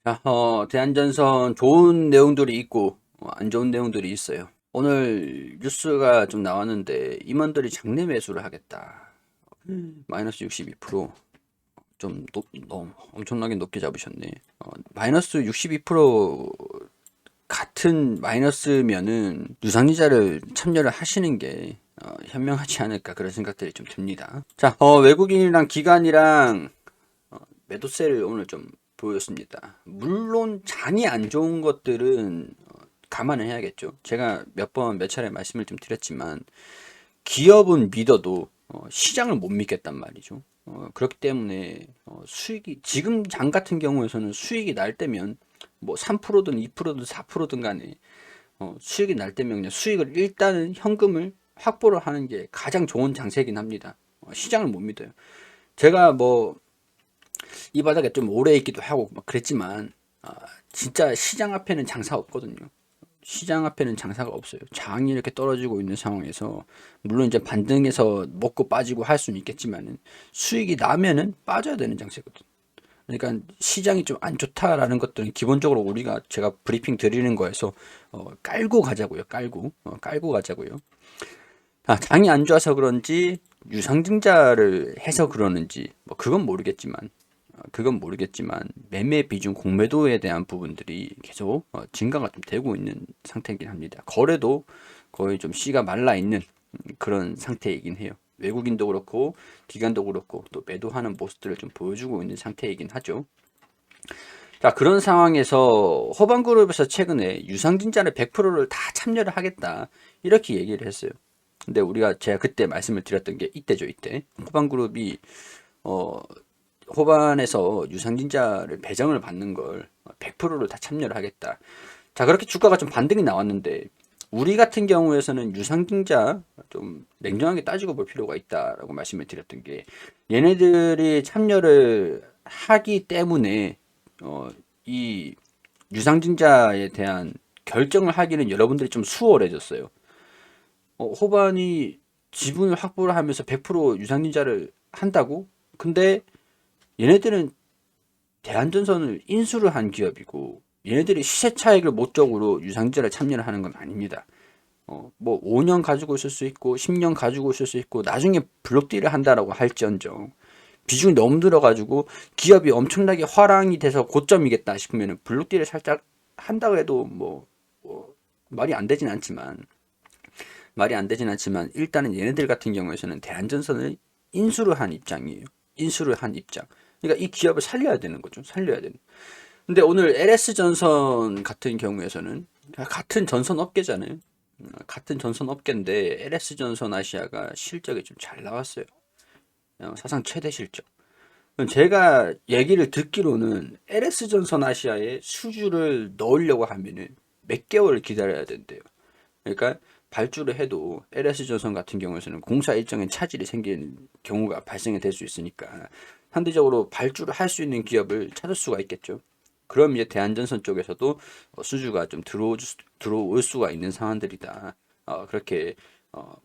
자, 대한전선 좋은 내용들이 있고 안 좋은 내용들이 있어요. 오늘 뉴스가 좀 나왔는데 임원들이 장내 매수를 하겠다. 마이너스 62%좀 너무 엄청나게 높게 잡으셨네. 마이너스 62% 같은 마이너스면은 유상이자를 참여를 하시는 게 현명하지 않을까 그런 생각들이 좀 듭니다. 자, 외국인이랑 기관이랑 매도세를 오늘 좀 보였습니다. 물론 장이 안 좋은 것들은 감안을 해야겠죠. 제가 몇 차례 말씀을 좀 드렸지만 기업은 믿어도 시장을 못 믿겠단 말이죠. 그렇기 때문에 수익이 지금 장 같은 경우에서는 수익이 날 때면 뭐 3%든 2%든 4%든 간에 수익이 날 때면 그냥 수익을 일단은 현금을 확보를 하는 게 가장 좋은 장세긴 합니다. 시장을 못 믿어요. 제가 뭐 이 바닥에 좀 오래 있기도 하고 막 그랬지만 진짜 시장 앞에는 장사 없거든요. 시장 앞에는 장사가 없어요. 장이 이렇게 떨어지고 있는 상황에서 물론 이제 반등해서 먹고 빠지고 할 수는 있겠지만은 수익이 나면은 빠져야 되는 장세거든. 그러니까 시장이 좀 안 좋다라는 것들은 기본적으로 우리가 제가 브리핑 드리는 거에서 깔고 가자고요. 깔고 가자고요. 장이 안 좋아서 그런지 유상증자를 해서 그러는지 뭐 그건 모르겠지만 매매 비중 공매도에 대한 부분들이 계속 증가가 좀 되고 있는 상태이긴 합니다. 거래도 거의 좀 씨가 말라 있는 그런 상태이긴 해요. 외국인도 그렇고 기관도 그렇고 또 매도하는 모습들을 좀 보여주고 있는 상태이긴 하죠. 자, 그런 상황에서 호반그룹에서 최근에 유상증자를 100%를 다 참여를 하겠다 이렇게 얘기를 했어요. 근데 제가 그때 말씀을 드렸던 게 이때죠, 이때. 호반그룹이 어, 호반에서 유상증자를 배정을 받는 걸 100%를 다 참여를 하겠다. 자, 그렇게 주가가 좀 반등이 나왔는데 우리 같은 경우에서는 유상증자 좀 냉정하게 따지고 볼 필요가 있다라고 말씀을 드렸던 게 얘네들이 참여를 하기 때문에 이 유상증자에 대한 결정을 하기는 여러분들이 좀 수월해졌어요. 호반이 지분을 확보를 하면서 100% 유상증자를 한다고? 근데 얘네들은 대한전선을 인수를 한 기업이고 얘네들이 시세 차익을 목적으로 유상증자를 참여를 하는 건 아닙니다. 뭐 5년 가지고 있을 수 있고 10년 가지고 있을 수 있고 나중에 블록딜을 한다라고 할지언정 비중이 너무 들어가지고 기업이 엄청나게 화랑이 돼서 고점이겠다 싶으면 블록딜을 살짝 한다고 해도 뭐 말이 안 되진 않지만 일단은 얘네들 같은 경우에서는 대한전선을 인수를 한 입장이에요. 인수를 한 입장. 그러니까 이 기업을 살려야 되는 거죠. 살려야 되는. 근데 오늘 LS전선 같은 경우에서는 같은 전선 업계잖아요. 같은 전선 업계인데 LS전선 아시아가 실적이 좀 잘 나왔어요. 사상 최대 실적. 제가 얘기를 듣기로는 LS전선 아시아에 수주를 넣으려고 하면은 몇 개월을 기다려야 된대요. 그러니까 발주를 해도 LS전선 같은 경우에는 공사 일정에 차질이 생기는 경우가 발생이 될 수 있으니까 상대적으로 발주를 할 수 있는 기업을 찾을 수가 있겠죠. 그럼 이제 대한전선 쪽에서도 수주가 좀 들어올 수가 있는 상황들이다. 그렇게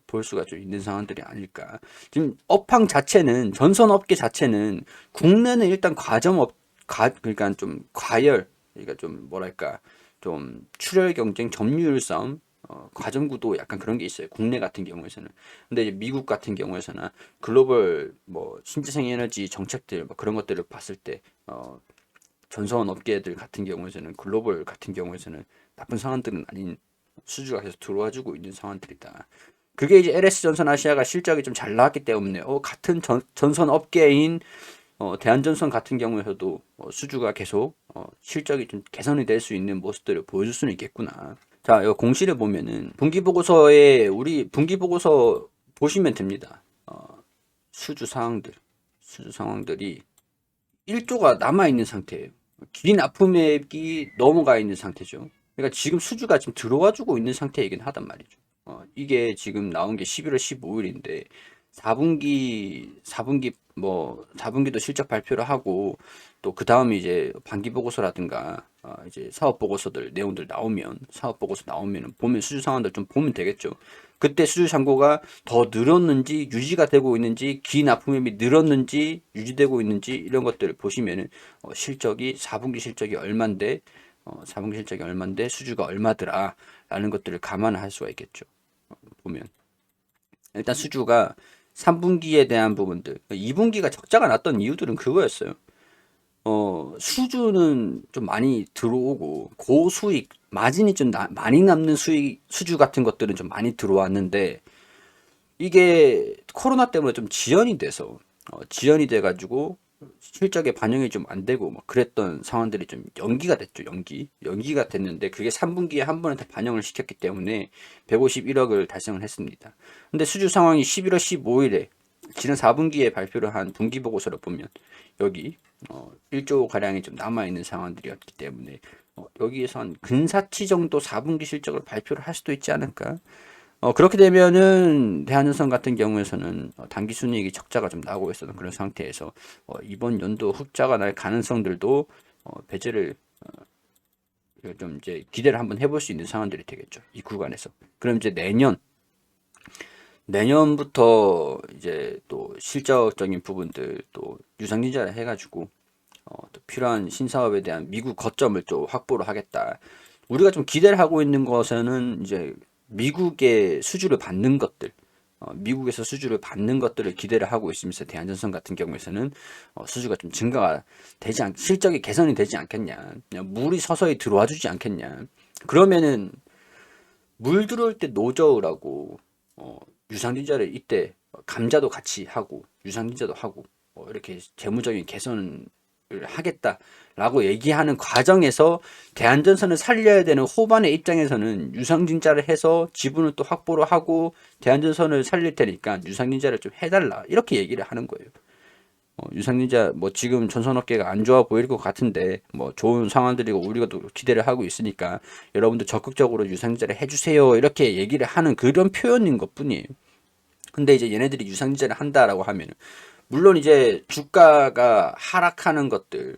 볼 수가 좀 있는 상황들이 아닐까. 지금 업황 자체는 전선 업계 자체는 국내는 일단 그러니까 좀 과열, 그러니까 좀 뭐랄까 좀 출혈 경쟁, 점유율 싸움, 과점 구도 약간 그런 게 있어요. 국내 같은 경우에서는. 근데 이제 미국 같은 경우에서는 글로벌 뭐 신재생 에너지 정책들 뭐 그런 것들을 봤을 때 전선 업계들 같은 경우에는 글로벌 같은 경우에는 나쁜 상황들은 아닌 수주가 계속 들어와주고 있는 상황들이다. 그게 이제 LS전선 아시아가 실적이 좀 잘 나왔기 때문에 같은 전선 업계인 대한전선 같은 경우에서도 수주가 계속 실적이 좀 개선이 될 수 있는 모습들을 보여줄 수는 있겠구나. 자, 이 공시를 보면은 우리 분기보고서 보시면 됩니다. 수주 상황들이 1조가 남아 있는 상태예요. 긴 납품액이 넘어가 있는 상태죠. 그러니까 지금 수주가 지금 들어와주고 있는 상태이긴 하단 말이죠. 이게 지금 나온 게 11월 15일인데 4분기도 실적 발표를 하고 또 그 다음에 이제 반기 보고서라든가 이제 사업 보고서들 내용들 나오면 사업 보고서 나오면 보면 수주 상황들 좀 보면 되겠죠. 그때 수주 잔고가 더 늘었는지 유지가 되고 있는지 기납품액이 늘었는지 유지되고 있는지 이런 것들을 보시면은 실적이 4분기 실적이 얼만데 4분기 실적이 얼만데 수주가 얼마더라 라는 것들을 감안할 수가 있겠죠. 보면 일단 수주가 3분기에 대한 부분들 2분기가 적자가 났던 이유들은 그거였어요. 수주는 좀 많이 들어오고 고수익 마진이 좀 많이 남는 수익 수주 같은 것들은 좀 많이 들어왔는데 이게 코로나 때문에 좀 지연이 돼가지고 실적에 반영이 좀 안 되고 뭐 그랬던 상황들이 좀 연기가 됐죠. 연기가 됐는데 그게 3분기에 한 번에 다 반영을 시켰기 때문에 151억을 달성을 했습니다. 근데 수주 상황이 11월 15일에 지난 4분기에 발표를 한 분기 보고서를 보면 여기 1조 가량이 좀 남아 있는 상황들이었기 때문에 여기에서 한 근사치 정도 4분기 실적을 발표를 할 수도 있지 않을까? 그렇게 되면은 대한전선 같은 경우에서는 단기 순이익이 적자가 좀 나오고 있었던 그런 상태에서 이번 연도 흑자가 날 가능성들도 배제를 좀 이제 기대를 한번 해볼 수 있는 상황들이 되겠죠. 이 구간에서. 그럼 이제 내년부터 이제 또 실적적인 부분들 또 유상증자를 해가지고 또 필요한 신사업에 대한 미국 거점을 또 확보를 하겠다. 우리가 좀 기대를 하고 있는 것은 이제 미국의 수주를 받는 것들, 미국에서 수주를 받는 것들을 기대를 하고 있으면서 대한전선 같은 경우에서는 수주가 좀 증가가 실적이 개선이 되지 않겠냐. 그냥 물이 서서히 들어와 주지 않겠냐. 그러면은 물 들어올 때 노저우라고 유상증자를 이때 감자도 같이 하고 유상증자도 하고 이렇게 재무적인 개선을 하겠다라고 얘기하는 과정에서 대한전선을 살려야 되는 호반의 입장에서는 유상증자를 해서 지분을 또 확보를 하고 대한전선을 살릴 테니까 유상증자를 좀 해달라 이렇게 얘기를 하는 거예요. 유상증자 뭐 지금 전선업계가 안 좋아 보일 것 같은데 뭐 좋은 상황들이고 우리가 또 기대를 하고 있으니까 여러분들 적극적으로 유상증자를 해주세요 이렇게 얘기를 하는 그런 표현인 것 뿐이에요. 근데 이제 얘네들이 유상증자를 한다라고 하면은 물론 이제 주가가 하락하는 것들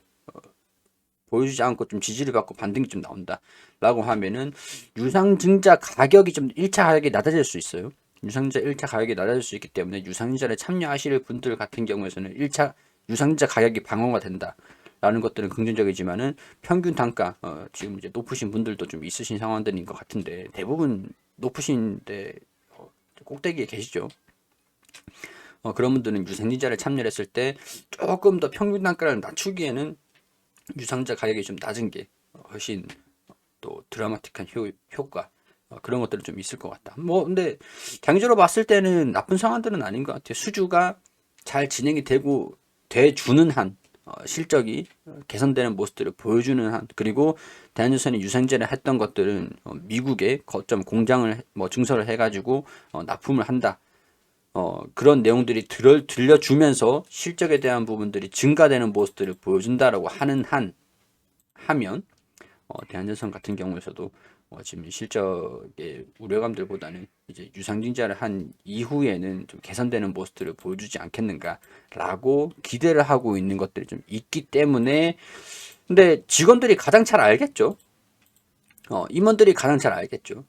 보여주지 않고 좀 지지를 받고 반등이 좀 나온다라고 하면은 유상증자 가격이 좀 1차 가격이 낮아질 수 있어요. 유상증자 1차 가격이 낮아질 수 있기 때문에 유상증자를 참여하실 분들 같은 경우에서는 1차 유상증자 가격이 방어가 된다라는 것들은 긍정적이지만은 평균 단가 지금 이제 높으신 분들도 좀 있으신 상황들인 것 같은데 대부분 높으신데 꼭대기에 계시죠. 그런 분들은 유상증자를 참여했을 때 조금 더 평균 단가를 낮추기에는 유상증자 가격이 좀 낮은 게 훨씬 또 드라마틱한 효과 그런 것들은 좀 있을 것 같다. 뭐 근데 장기적으로 봤을 때는 나쁜 상황들은 아닌 것 같아요. 수주가 잘 진행이 되고 돼주는 한 실적이 개선되는 모습들을 보여주는 한 그리고 대한유선이 유상증자를 했던 것들은 미국에 거점 공장을 뭐 증설을 해가지고 납품을 한다. 그런 내용들이 들려주면서 실적에 대한 부분들이 증가되는 모습들을 보여준다라고 하면 대한전선 같은 경우에서도 지금 실적의 우려감들보다는 이제 유상증자를 한 이후에는 좀 개선되는 모습들을 보여주지 않겠는가라고 기대를 하고 있는 것들이 좀 있기 때문에 근데 직원들이 가장 잘 알겠죠. 임원들이 가장 잘 알겠죠.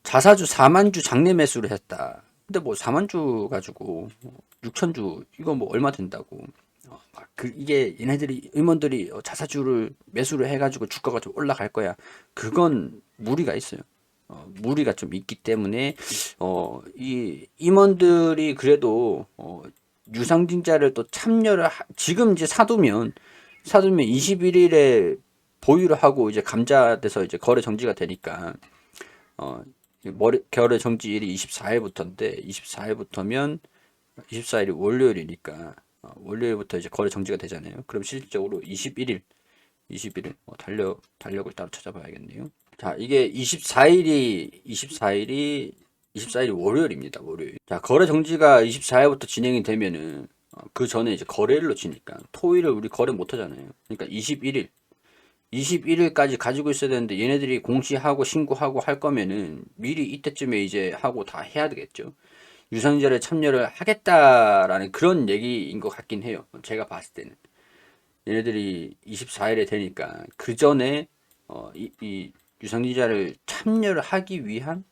자사주 4만주 장내 매수를 했다. 근데 뭐 4만주 가지고 6천주 이거 뭐 얼마 된다고. 이게 얘네들이 임원들이 자사주를 매수를 해가지고 주가가 좀 올라갈 거야. 그건 무리가 있어요. 무리가 좀 있기 때문에 이 임원들이 그래도 유상증자를 또 지금 이제 사두면 21일에 보유를 하고 이제 감자돼서 이제 거래 정지가 되니까 거래 정지일이 24일부터인데 24일부터면 24일이 월요일이니까 월요일부터 이제 거래 정지가 되잖아요. 그럼 실질적으로 21일 달력을 따로 찾아봐야겠네요. 자, 이게 24일이 월요일입니다. 월요일. 자, 거래 정지가 24일부터 진행이 되면은 그 전에 이제 거래일로 치니까 토요일을 우리 거래 못 하잖아요. 그러니까 21일까지 가지고 있어야 되는데 얘네들이 공시하고 신고하고 할 거면은 미리 이때쯤에 이제 하고 다 해야 되겠죠. 유상증자를 참여를 하겠다라는 그런 얘기인 것 같긴 해요. 제가 봤을 때는. 얘네들이 24일에 되니까 그 전에 이 유상증자를 참여를 하기 위한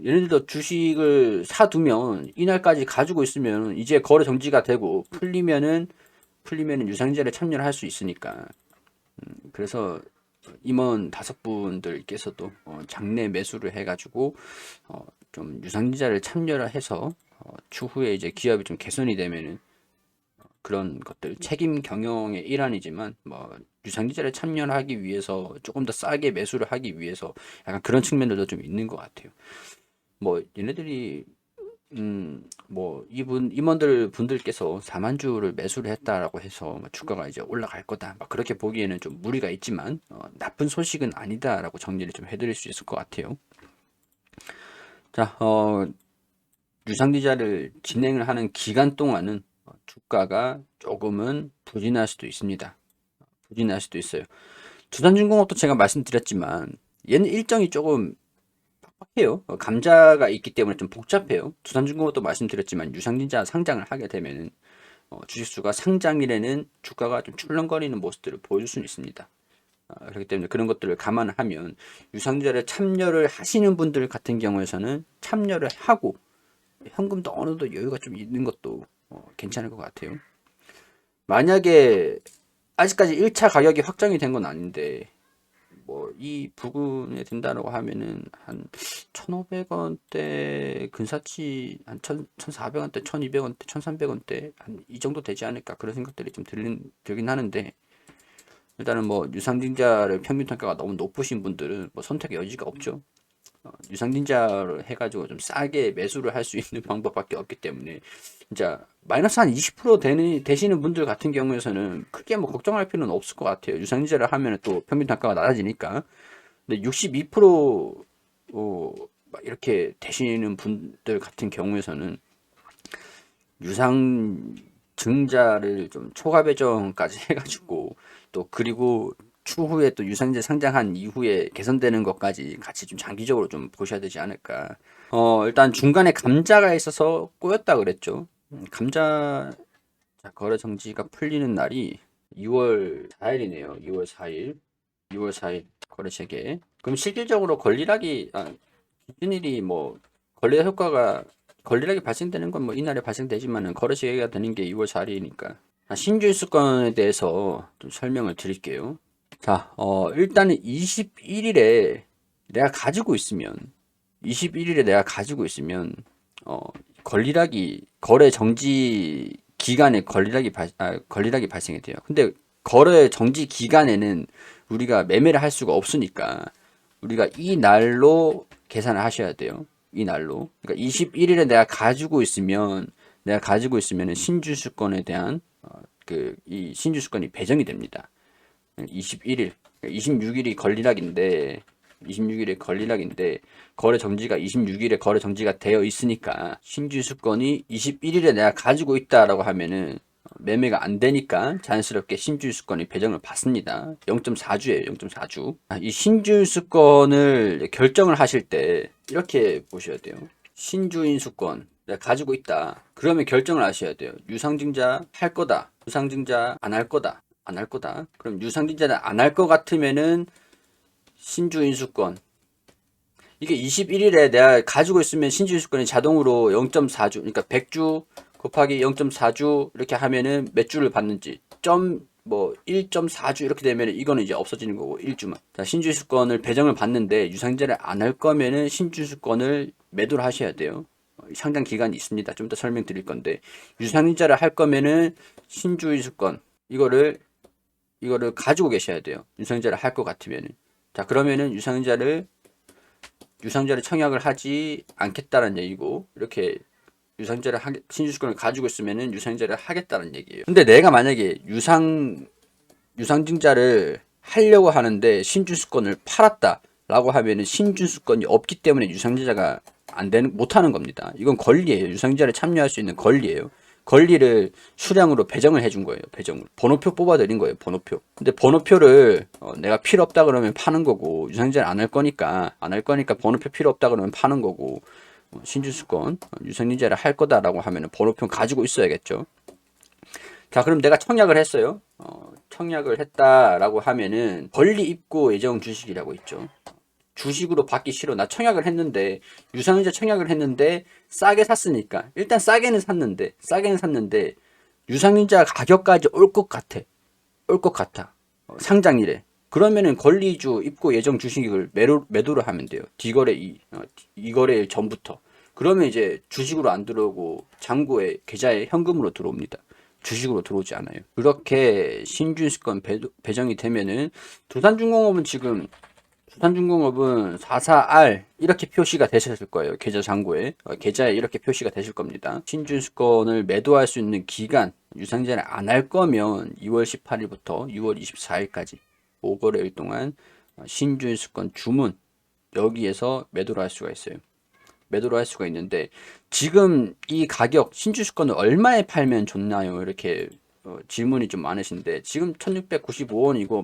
얘네들도 주식을 사두면 이날까지 가지고 있으면 이제 거래 정지가 되고 풀리면은 유상증자를 참여를 할 수 있으니까 그래서 임원 5분들께서도 장내 매수를 해가지고 좀 유상증자를 참여를 해서 추후에 이제 기업이 좀 개선이 되면은 그런 것들 책임 경영의 일환이지만 뭐 유상증자를 참여하기 위해서 조금 더 싸게 매수를 하기 위해서 약간 그런 측면들도 좀 있는 것 같아요. 뭐 얘네들이 뭐 이분 임원들 분들께서 4만 주를 매수를 했다라고 해서 뭐 주가가 이제 올라갈 거다 막 그렇게 보기에는 좀 무리가 있지만 나쁜 소식은 아니다라고 정리를 좀 해드릴 수 있을 것 같아요. 자, 유상증자를 진행을 하는 기간 동안은 주가가 조금은 부진할 수도 있습니다. 부진할 수도 있어요. 두산중공업도 제가 말씀드렸지만 얘는 일정이 조금 해요. 감자가 있기 때문에 좀 복잡해요. 두산중공업도 말씀드렸지만 유상증자 상장을 하게 되면은 주식수가 상장일에는 주가가 좀 출렁거리는 모습들을 보여줄 수는 있습니다. 그렇기 때문에 그런 것들을 감안하면 유상증자를 참여를 하시는 분들 같은 경우에서는 참여를 하고 현금도 어느 정도 여유가 좀 있는 것도 괜찮을 것 같아요. 만약에 아직까지 1차 가격이 확정이 된 건 아닌데 뭐 이 부근에 든다라고 하면은 한 1,500원대 근사치 한 1,400원대, 1,200원대, 1,300원대 한 이 정도 되지 않을까 그런 생각들이 좀 들긴 하는데 일단은 뭐 유상증자를 평균 단가가 너무 높으신 분들은 뭐 선택의 여지가 없죠. 유상증자를 해가지고 좀 싸게 매수를 할 수 있는 방법밖에 없기 때문에 진짜 마이너스 한 20% 되시는 분들 같은 경우에서는 크게 뭐 걱정할 필요는 없을 것 같아요. 유상증자를 하면 또 평균 단가가 낮아지니까. 근데 62% 막 이렇게 되시는 분들 같은 경우에서는 유상증자를 좀 초과 배정까지 해가지고 또 그리고 추후에 또 유상증자 상장한 이후에 개선되는 것까지 같이 좀 장기적으로 좀 보셔야 되지 않을까. 일단 중간에 감자가 있어서 꼬였다 그랬죠. 감자 거래 정지가 풀리는 날이 2월 4일이네요. 2월 4일. 2월 4일 거래 재개. 그럼 실질적으로 무슨 일이 뭐 권리 효과가 권리락이 발생되는 건 뭐 이날에 발생되지만은 거래 재개가 되는 게 2월 4일이니까 신규 수건에 대해서 좀 설명을 드릴게요. 자, 일단은 21일에 내가 가지고 있으면 21일에 내가 가지고 있으면 권리락이 거래 정지 기간에 권리락이 발생이 돼요. 근데 거래 정지 기간에는 우리가 매매를 할 수가 없으니까 우리가 이 날로 계산을 하셔야 돼요. 이 날로. 그러니까 21일에 내가 가지고 있으면 신주수권에 대한 이 신주수권이 배정이 됩니다. 21일, 26일이 권리락인데 26일에 권리락인데 거래 정지가 26일에 거래 정지가 되어 있으니까 신주수권이 21일에 내가 가지고 있다라고 하면은 매매가 안 되니까 자연스럽게 신주수권이 배정을 받습니다. 0.4주예요. 0.4주. 이 신주수권을 결정을 하실 때 이렇게 보셔야 돼요. 신주인수권 내가 가지고 있다. 그러면 결정을 하셔야 돼요. 유상증자 할 거다. 유상증자 안 할 거다. 안 할 거다. 그럼 유상증자를 안 할 것 같으면은 신주인수권 이게 21일에 내가 가지고 있으면 신주인수권이 자동으로 0.4주 그러니까 100주 곱하기 0.4주 이렇게 하면은 몇 주를 받는지 1.4주 이렇게 되면 이거는 이제 없어지는 거고 1주만. 자, 신주인수권을 배정을 받는데 유상증자를 안 할 거면은 신주인수권을 매도를 하셔야 돼요. 상당 기간이 있습니다. 좀 더 설명드릴 건데 유상증자를 할 거면은 신주인수권 이거를 가지고 계셔야 돼요. 유상증자를 할 것 같으면은. 자, 그러면은 유상증자를 청약을 하지 않겠다는 얘기고 이렇게 신주주권을 가지고 있으면은 유상증자를 하겠다는 얘기예요. 근데 내가 만약에 유상증자를 하려고 하는데 신주주권을 팔았다라고 하면은 신주주권이 없기 때문에 유상증자가 못하는 겁니다. 이건 권리예요. 유상증자를 참여할 수 있는 권리예요. 권리를 수량으로 배정을 해준 거예요. 번호표 뽑아드린 거예요. 번호표. 근데 번호표를 내가 필요 없다 그러면 파는 거고 유상증자를 안 할 거니까 번호표 필요 없다 그러면 파는 거고 신주수권 유상증자를 할 거다라고 하면 번호표 가지고 있어야겠죠. 자, 그럼 내가 청약을 했어요. 청약을 했다라고 하면은 권리 입고 예정 주식이라고 있죠. 주식으로 받기 싫어. 나 청약을 했는데, 유상증자 청약을 했는데 싸게 샀으니까 일단 싸게는 샀는데 유상증자 가격까지 올 것 같아. 올 것 같아. 상장일에. 그러면은 권리주 입고 예정 주식을 매도를 하면 돼요. 이 거래일 전부터. 그러면 이제 주식으로 안 들어오고 잔고에 계좌에 현금으로 들어옵니다. 주식으로 들어오지 않아요. 그렇게 신준수권 배정이 되면은 두산중공업은 44R 이렇게 표시가 되셨을 거예요. 계좌 잔고에 계좌에 이렇게 표시가 되실 겁니다. 신준수권을 매도할 수 있는 기간 유상증자를 안 할 거면 2월 18일부터 6월 24일까지 5거래일 동안 신준수권 주문 여기에서 매도를 할 수가 있어요. 매도를 할 수가 있는데 지금 이 가격 신준수권을 얼마에 팔면 좋나요? 이렇게 질문이 좀 많으신데 지금 1695원이고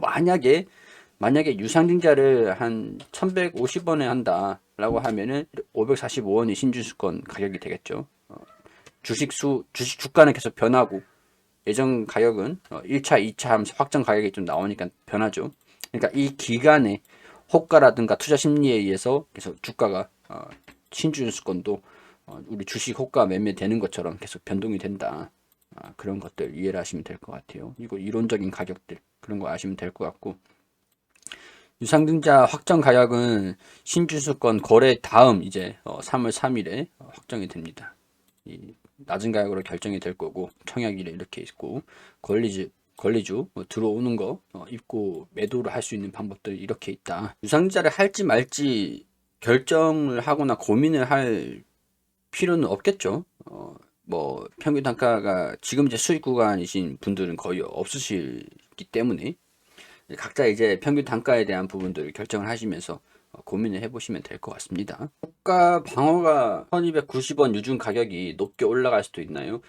만약에 유상증자를 한 1150원에 한다라고 하면은 545원이 신준수권 가격이 되겠죠. 주식 주가는 계속 변하고 예정 가격은 1차, 2차 하면서 확정 가격이 좀 나오니까 변하죠. 그러니까 이 기간에 호가라든가 투자 심리에 의해서 계속 주가가 신준수권도 우리 주식 호가 매매되는 것처럼 계속 변동이 된다. 그런 것들 이해를 하시면 될 것 같아요. 이거 이론적인 가격들 그런 거 아시면 될 것 같고 유상증자 확정 가격은 신준수권 거래 다음 이제 3월 3일에 확정이 됩니다. 이 낮은 가격으로 결정이 될 거고 청약일에 이렇게 있고 권리주 들어오는 거 입고 매도를 할 수 있는 방법들이 이렇게 있다. 유상증자를 할지 말지 결정을 하거나 고민을 할 필요는 없겠죠. 뭐 평균 단가가 지금 이제 수익 구간이신 분들은 거의 없으시기 때문에 각자 이제 평균 단가에 대한 부분들을 결정을 하시면서 고민을 해보시면 될 것 같습니다. 호가 방어가 1290원 유중 가격이 높게 올라갈 수도 있나요?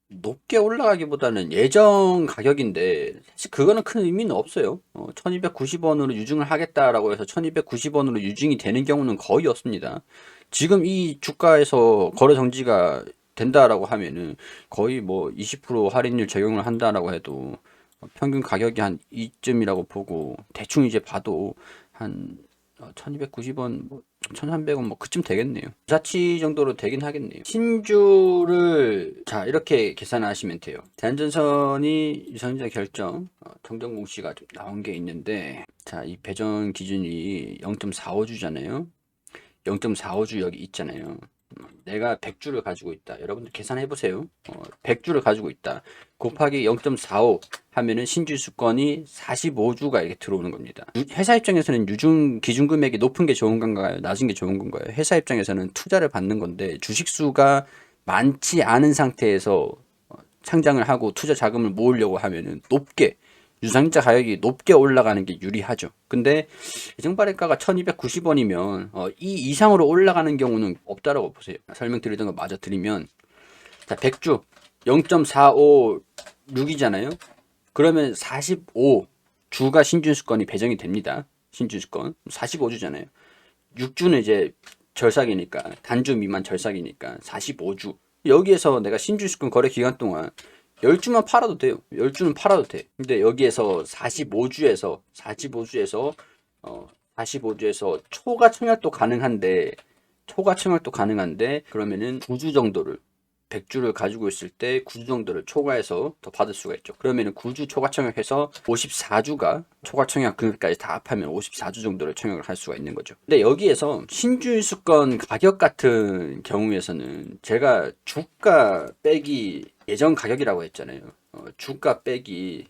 높게 올라가기보다는 예정 가격인데 사실 그거는 큰 의미는 없어요. 1290원으로 유증을 하겠다라고 해서 1290원으로 유증이 되는 경우는 거의 없습니다. 지금 이 주가에서 거래 정지가 된다라고 하면은 거의 뭐 20% 할인율 적용을 한다라고 해도 평균 가격이 한 이쯤이라고 보고 대충 이제 봐도 한 1290원, 뭐 1300원 뭐 그쯤 되겠네요. 자치 정도로 되긴 하겠네요. 신주를 자 이렇게 계산하시면 돼요. 대한전선이 유상증자 결정 정정 공시가 좀 나온 게 있는데 자 이 배정 기준이 0.45주잖아요. 0.45주 여기 있잖아요. 내가 100주를 가지고 있다. 여러분들 계산해 보세요. 100주를 가지고 있다. 곱하기 0.45 하면은 신주수권이 45주가 이렇게 들어오는 겁니다. 회사 입장에서는 유중 기준 금액이 높은 게 좋은 건가요? 낮은 게 좋은 건가요? 회사 입장에서는 투자를 받는 건데 주식수가 많지 않은 상태에서 상장을 하고 투자 자금을 모으려고 하면은 높게 유상증자 가격이 높게 올라가는 게 유리하죠. 근데 예정 발행가가 1290원이면 이 이상으로 올라가는 경우는 없다라고 보세요. 설명드리던 거 마저 드리면 자 100주 0.456이잖아요. 그러면 45주가 신준수권이 배정이 됩니다. 신준수권 45주잖아요. 6주는 이제 절삭이니까 단주 미만 절삭이니까 45주 여기에서 내가 신준수권 거래 기간 동안 10주만 팔아도 돼요. 10주는 팔아도 돼. 근데 여기에서 45주에서 초과 청약도 가능한데 그러면은 9주 정도를 100주를 가지고 있을 때 9주 정도를 초과해서 더 받을 수가 있죠. 그러면은 9주 초과 청약해서 54주가 초과 청약 금액까지 다 합하면 54주 정도를 청약을 할 수가 있는 거죠. 근데 여기에서 신주수권 가격 같은 경우에서는 제가 주가 빼기 예정 가격이라고 했잖아요. 주가 빼기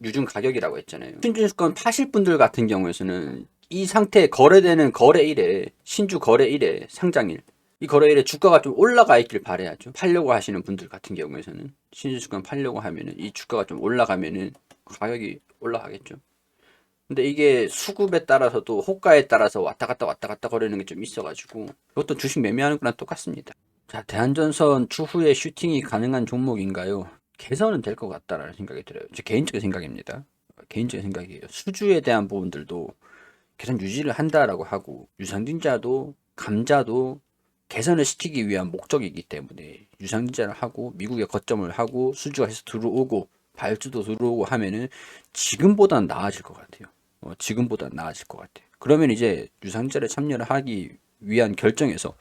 유중 가격이라고 했잖아요. 신주수권 파실 분들 같은 경우에서는 이 상태 거래되는 거래일에 신주 거래일에 상장일 이 거래일에 주가가 좀 올라가 있길 바라야죠. 팔려고 하시는 분들 같은 경우에서는 신주수권 팔려고 하면은 이 주가가 좀 올라가면은 가격이 올라가겠죠. 근데 이게 수급에 따라서도 호가에 따라서 왔다 갔다 거리는 게 좀 있어가지고 이것도 주식 매매하는 거랑 똑같습니다. 자, 대한전선 추후에 슈팅이 가능한 종목인가요? 개선은 될 것 같다라는 생각이 들어요. 제 개인적인 생각입니다. 개인적인 생각이에요. 수주에 대한 부분들도 계속 유지를 한다라고 하고 유상증자도 감자도 개선을 시키기 위한 목적이기 때문에 유상증자를 하고 미국에 거점을 하고 수주가 해서 들어오고 발주도 들어오고 하면은 지금보단 나아질 것 같아요. 지금보단 나아질 것 같아요. 그러면 이제 유상증자를 참여를 하기 위한 결정에서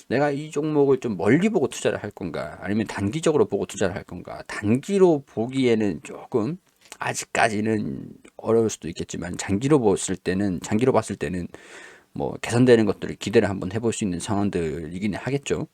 내가 이 종목을 좀 멀리 보고 투자를 할 건가 아니면 단기적으로 보고 투자를 할 건가. 단기로 보기에는 조금 아직까지는 어려울 수도 있겠지만 장기로 봤을 때는 뭐 개선되는 것들을 기대를 한번 해볼 수 있는 상황들이긴 하겠죠.